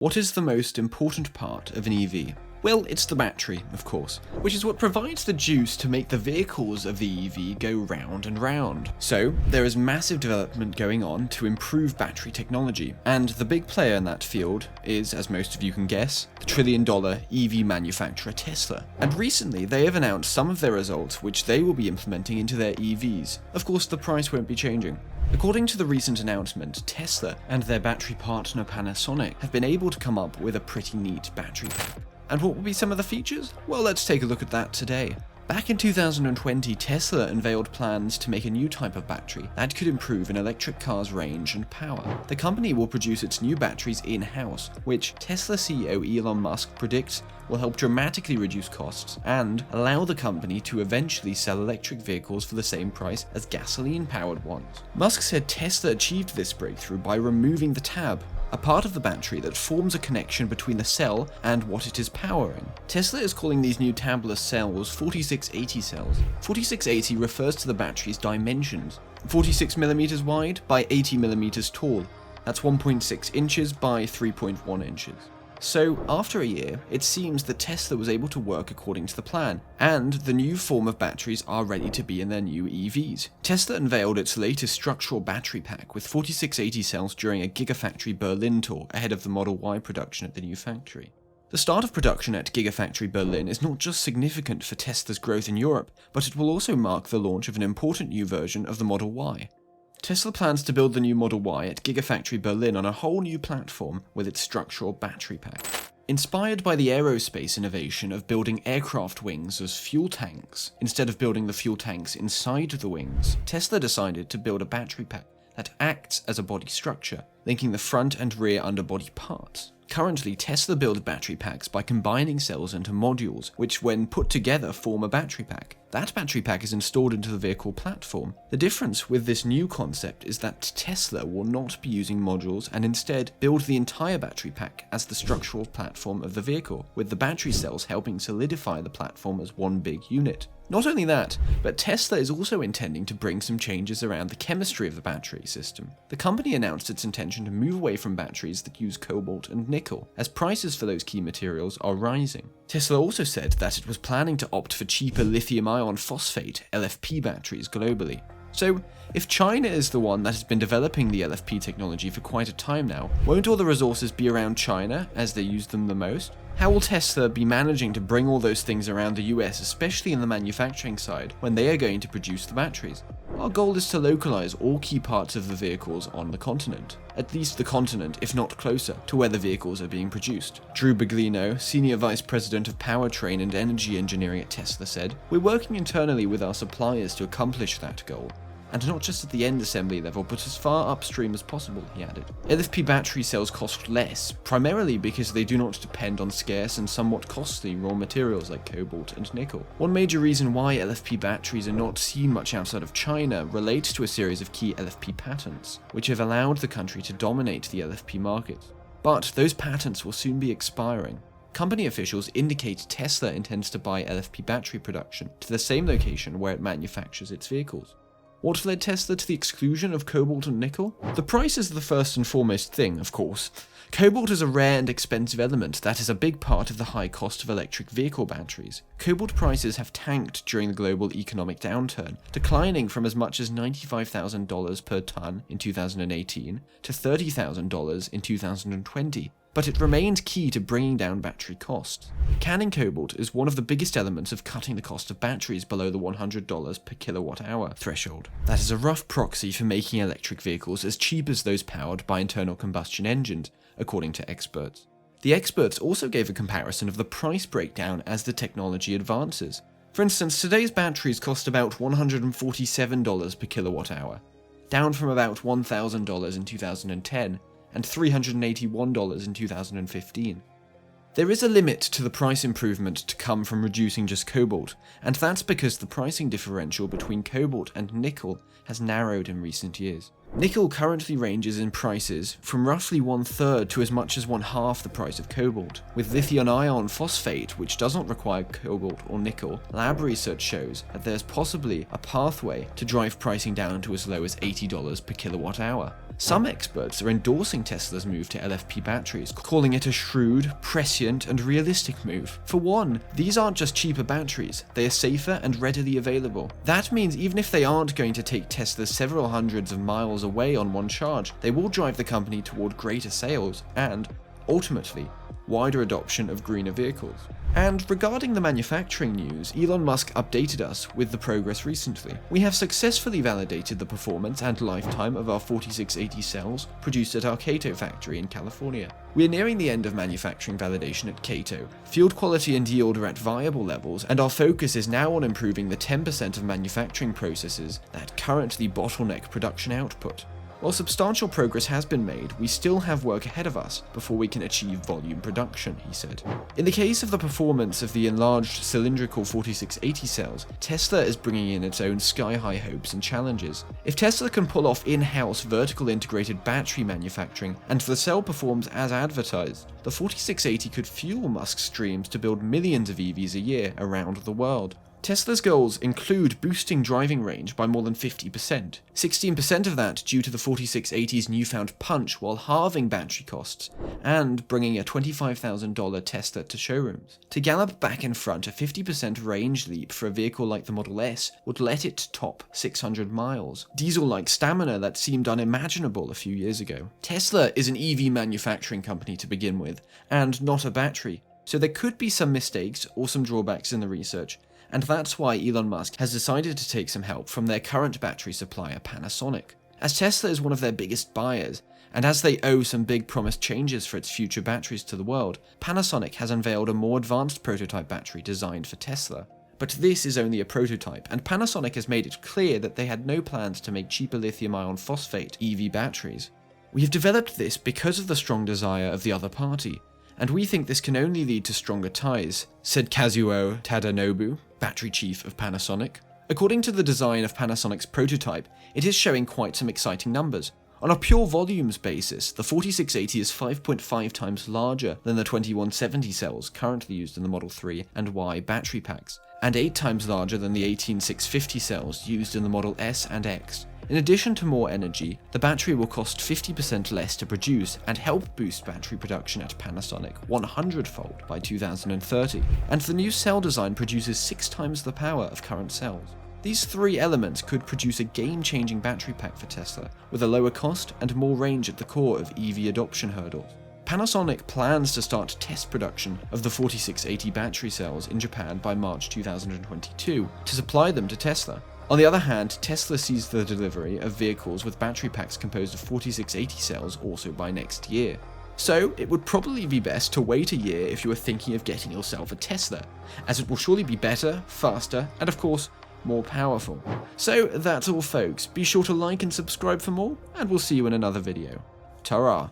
What is the most important part of an EV? Well, it's the battery, of course, which is what provides the juice to make the vehicles of the EV go round and round. So, there is massive development going on to improve battery technology, and the big player in that field is, as most of you can guess, the trillion-dollar EV manufacturer Tesla. And recently, they have announced some of their results which they will be implementing into their EVs. Of course, the price won't be changing. According to the recent announcement, Tesla and their battery partner Panasonic have been able to come up with a pretty neat battery pack. And what will be some of the features? Well, let's take a look at that today. Back in 2020, Tesla unveiled plans to make a new type of battery that could improve an electric car's range and power. The company will produce its new batteries in-house, which Tesla CEO Elon Musk predicts will help dramatically reduce costs and allow the company to eventually sell electric vehicles for the same price as gasoline-powered ones. Musk said Tesla achieved this breakthrough by removing the tab, a part of the battery that forms a connection between the cell and what it is powering. Tesla is calling these new tabless cells 4680 cells. 4680 refers to the battery's dimensions: 46mm wide by 80mm tall. That's 1.6 inches by 3.1 inches. So, after a year, it seems that Tesla was able to work according to the plan, and the new form of batteries are ready to be in their new EVs. Tesla unveiled its latest structural battery pack with 4680 cells during a Gigafactory Berlin tour ahead of the Model Y production at the new factory. The start of production at Gigafactory Berlin is not just significant for Tesla's growth in Europe, but it will also mark the launch of an important new version of the Model Y. Tesla plans to build the new Model Y at Gigafactory Berlin on a whole new platform with its structural battery pack. Inspired by the aerospace innovation of building aircraft wings as fuel tanks, instead of building the fuel tanks inside the wings, Tesla decided to build a battery pack that acts as a body structure, linking the front and rear underbody parts. Currently, Tesla builds battery packs by combining cells into modules, which when put together form a battery pack. That battery pack is installed into the vehicle platform. The difference with this new concept is that Tesla will not be using modules and instead build the entire battery pack as the structural platform of the vehicle, with the battery cells helping solidify the platform as one big unit. Not only that, but Tesla is also intending to bring some changes around the chemistry of the battery system. The company announced its intention to move away from batteries that use cobalt and nickel, as prices for those key materials are rising. Tesla also said that it was planning to opt for cheaper lithium iron phosphate (LFP) batteries globally. So, if China is the one that has been developing the LFP technology for quite a time now, won't all the resources be around China as they use them the most? How will Tesla be managing to bring all those things around the US, especially in the manufacturing side, when they are going to produce the batteries? Our goal is to localize all key parts of the vehicles on the continent. At least the continent, if not closer, to where the vehicles are being produced. Drew Baglino, Senior Vice President of Powertrain and Energy Engineering at Tesla, said, "We're working internally with our suppliers to accomplish that goal. And not just at the end assembly level, but as far upstream as possible," he added. LFP battery cells cost less, primarily because they do not depend on scarce and somewhat costly raw materials like cobalt and nickel. One major reason why LFP batteries are not seen much outside of China relates to a series of key LFP patents, which have allowed the country to dominate the LFP market. But those patents will soon be expiring. Company officials indicate Tesla intends to buy LFP battery production to the same location where it manufactures its vehicles. What led Tesla to the exclusion of cobalt and nickel? The price is the first and foremost thing, of course. Cobalt is a rare and expensive element that is a big part of the high cost of electric vehicle batteries. Cobalt prices have tanked during the global economic downturn, declining from as much as $95,000 per ton in 2018 to $30,000 in 2020. But it remains key to bringing down battery costs. Canning cobalt is one of the biggest elements of cutting the cost of batteries below the $100 per kilowatt hour threshold. That is a rough proxy for making electric vehicles as cheap as those powered by internal combustion engines, according to experts. The experts also gave a comparison of the price breakdown as the technology advances. For instance, today's batteries cost about $147 per kilowatt hour, down from about $1,000 in 2010, and $381 in 2015. There is a limit to the price improvement to come from reducing just cobalt, and that's because the pricing differential between cobalt and nickel has narrowed in recent years. Nickel currently ranges in prices from roughly 1/3 to as much as 1/2 the price of cobalt. With lithium iron phosphate, which does not require cobalt or nickel, lab research shows that there's possibly a pathway to drive pricing down to as low as $80 per kilowatt hour. Some experts are endorsing Tesla's move to LFP batteries, calling it a shrewd, prescient, and realistic move. For one, these aren't just cheaper batteries, they are safer and readily available. That means even if they aren't going to take Tesla several hundreds of miles away on one charge, they will drive the company toward greater sales and, ultimately, wider adoption of greener vehicles. And regarding the manufacturing news, Elon Musk updated us with the progress recently. We have successfully validated the performance and lifetime of our 4680 cells produced at our Kato factory in California. We are nearing the end of manufacturing validation at Kato. Field quality and yield are at viable levels, and our focus is now on improving the 10% of manufacturing processes that currently bottleneck production output. While substantial progress has been made, we still have work ahead of us before we can achieve volume production, he said. In the case of the performance of the enlarged cylindrical 4680 cells, Tesla is bringing in its own sky-high hopes and challenges. If Tesla can pull off in-house vertical integrated battery manufacturing and the cell performs as advertised, the 4680 could fuel Musk's dreams to build millions of EVs a year around the world. Tesla's goals include boosting driving range by more than 50%, 16% of that due to the 4680's newfound punch while halving battery costs, and bringing a $25,000 Tesla to showrooms. To gallop back in front, a 50% range leap for a vehicle like the Model S would let it top 600 miles, diesel-like stamina that seemed unimaginable a few years ago. Tesla is an EV manufacturing company to begin with, and not a battery, so there could be some mistakes or some drawbacks in the research, and that's why Elon Musk has decided to take some help from their current battery supplier Panasonic. As Tesla is one of their biggest buyers, and as they owe some big promised changes for its future batteries to the world, Panasonic has unveiled a more advanced prototype battery designed for Tesla. But this is only a prototype, and Panasonic has made it clear that they had no plans to make cheaper lithium iron phosphate EV batteries. We have developed this because of the strong desire of the other party, and we think this can only lead to stronger ties, said Kazuo Tadanobu, battery chief of Panasonic. According to the design of Panasonic's prototype, it is showing quite some exciting numbers. On a pure volumes basis, the 4680 is 5.5 times larger than the 2170 cells currently used in the Model 3 and Y battery packs, and 8 times larger than the 18650 cells used in the Model S and X. In addition to more energy, the battery will cost 50% less to produce and help boost battery production at Panasonic 100-fold by 2030, and the new cell design produces 6 times the power of current cells. These three elements could produce a game-changing battery pack for Tesla, with a lower cost and more range at the core of EV adoption hurdles. Panasonic plans to start test production of the 4680 battery cells in Japan by March 2022 to supply them to Tesla. On the other hand, Tesla sees the delivery of vehicles with battery packs composed of 4680 cells also by next year. So, it would probably be best to wait a year if you are thinking of getting yourself a Tesla, as it will surely be better, faster, and of course, more powerful. So, that's all folks. Be sure to like and subscribe for more, and we'll see you in another video. Ta-ra!